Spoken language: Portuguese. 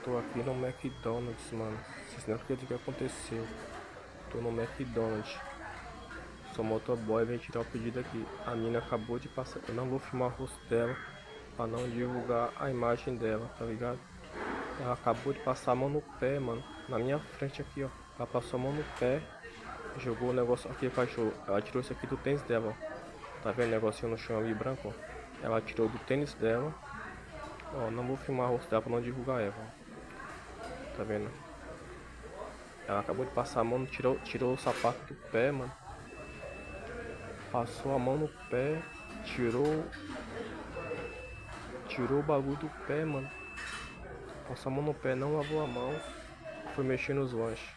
Tô aqui no McDonald's, mano. Vocês não acreditam o que aconteceu. Tô no McDonald's. Sou motoboy, vem tirar o pedido aqui. A mina acabou de passar. Eu não vou filmar o rosto dela pra não divulgar a imagem dela, tá ligado? Ela acabou de passar a mão no pé, mano. Na minha frente aqui, ó. Ela passou a mão no pé. Jogou o negócio aqui, cachorro. Ela tirou isso aqui do tênis dela, ó. Tá vendo o negocinho no chão ali branco, ó? Ela tirou do tênis dela. Ó, não vou filmar o rosto dela pra não divulgar ela, ó. Tá vendo? Ela acabou de passar a mão, tirou o sapato do pé, mano. Passou a mão no pé, tirou o bagulho do pé, mano. Passou a mão no pé, não lavou a mão. Foi mexer nos lanches.